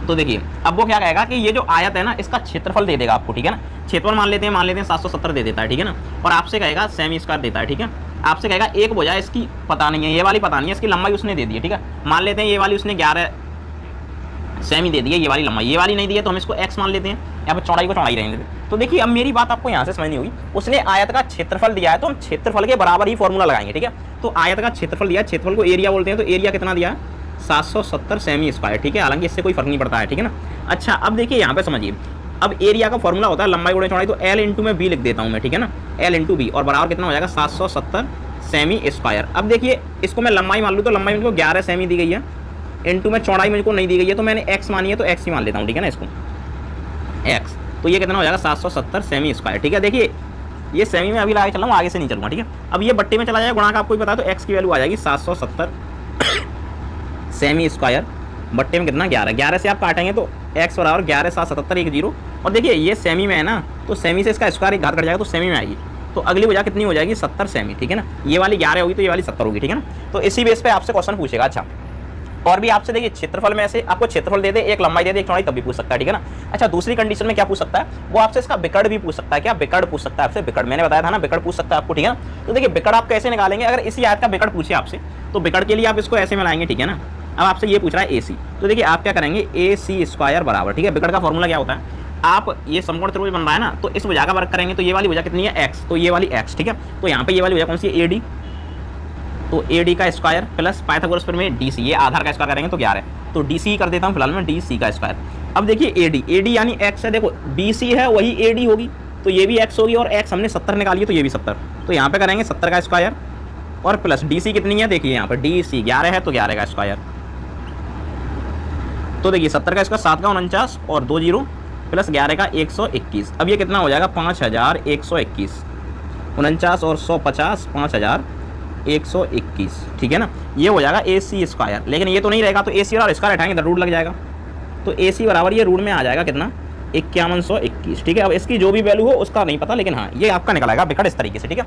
तो देखिए अब वो क्या कहेगा कि ये जो आयत है ना इसका क्षेत्रफल दे देगा आपको, ठीक है ना। क्षेत्रफल मान लेते हैं 770 दे देता है, ठीक है ना। और आपसे कहेगा सेमी स्क्वायर देता है, ठीक है। आपसे कहेगा एक वजह इसकी पता नहीं है, ये वाली पता नहीं है, इसकी लंबाई उसने दे दी है, ठीक है। मान लेते हैं ये वाली उसने 11 सेमी दे दी है, ये वाली लंबाई, ये वाली नहीं दी है तो हम इसको x मान लेते हैं, यहाँ पर चौड़ाई को चौड़ाई रहने देते। तो देखिए अब मेरी बात आपको यहाँ से समझनी होगी, उसने आयत का क्षेत्रफल दिया है तो हम क्षेत्रफल के बराबर ही फॉर्मूला लगाएंगे, ठीक है। तो आयत का क्षेत्रफल दिया है, क्षेत्रफल को एरिया बोलते हैं, तो एरिया कितना दिया है 770 सेमी स्क्वायर, ठीक है। हालांकि इससे कोई फर्क नहीं पड़ता है, ठीक है ना। अच्छा अब देखिए यहाँ पे समझिए, अब एरिया का फॉर्मूला होता है लंबाई गुणे चौड़ाई, तो L इंटू में B लिख देता हूँ मैं, ठीक है ना। L इंटू B और बराबर कितना हो जाएगा 770 सेमी स्क्वायर। अब देखिए इसको मैं लंबाई मान लूँ तो लंबाई मुझको 11 सेमी दी गई है, इंटू में चौड़ाई मुझको नहीं दी गई है, तो मैंने x मानी है तो x ही मान लेता हूँ, ठीक है ना, इसको x। तो ये कितना हो जाएगा 770 सेमी स्क्वायर, ठीक है। देखिए ये सेमी में अभी लगा के चल रहा हूँ, आगे से नहीं चलूँगा, ठीक है। अब ये बट्टे में चला जाएगा, गुणा का आपको भी पता है, तो x की वैल्यू आ जाएगी 770 सेमी स्क्वायर बट्टे में कितना 11 से आप काटेंगे तो x बराबर 11 7 77 1 0। और देखिए ये सेमी में है ना, तो सेमी से इसका स्क्वायर एक घात कट जाएगा तो सेमी में आएगी, तो अगली वजह कितनी हो जाएगी 70 सेमी, ठीक है ना। ये वाली 11 होगी तो ये वाली 70 होगी, ठीक है ना। तो इसी बेस पे आपसे क्वेश्चन पूछेगा। अच्छा और भी आपसे देखिए क्षेत्रफल में ऐसे आपको क्षेत्रफल दे दे, एक लंबाई दे दे, एक चौड़ाई, तब भी पूछ सकता है, ठीक है ना। अच्छा दूसरी कंडीशन में क्या पूछ सकता है, वो आपसे इसका बिकड़ भी पूछ सकता है। क्या बिकड़ पूछ सकता है आपसे, बिकड़ मैंने बताया था ना, बिकड़ पूछ सकता है आपको, ठीक है ना। तो देखिए बिकड़ आप कैसे निकालेंगे, अगर इसी आयत का बिकड़ पूछे आपसे तो बिकड़ के लिए आप इसको ऐसे मिलाएंगे, ठीक है ना। अब आपसे ये पूछ रहा है AC, तो देखिए आप क्या करेंगे AC स्क्वायर बराबर, ठीक है, बिकड़ का फॉर्मूला क्या होता है, आप ये समकोण त्रिभुज बन रहा है ना, तो इस भुजा का वर्ग करेंगे तो ये वाली भुजा कितनी है x, तो ये वाली x, ठीक है। तो यहाँ पे ये वाली भुजा कौन सी है AD, तो AD का स्क्वायर प्लस पाइथागोरस प्रमेय DC, ये आधार का स्क्वायर करेंगे तो 11, तो DC कर देता हूँ फिलहाल मैं DC का स्क्वायर। अब देखिए AD यानी x है, देखो BC है वही AD होगी, तो ये भी x होगी, और x हमने 70 निकाली है तो ये भी 70, तो यहाँ पे करेंगे 70 का स्क्वायर और प्लस DC कितनी है, देखिए यहाँ पर DC 11 है तो 11 का स्क्वायर, तो देखिए 70 का स्क्वायर 7 का 49 और 2 0 प्लस 11 का 121। अब ये कितना हो जाएगा 5121, 49 और 150 5121, ठीक है ना। ये हो जाएगा AC स्क्वायर, लेकिन ये तो नहीं रहेगा, तो AC और स्क्वायर हटाएंगे तो रूट लग जाएगा, तो AC बराबर ये रूट में आ जाएगा कितना 5121, ठीक है। अब इसकी जो भी वैल्यू हो उसका नहीं पता, लेकिन हाँ ये आपका निकल आएगा बिकड़ इस तरीके से, ठीक है।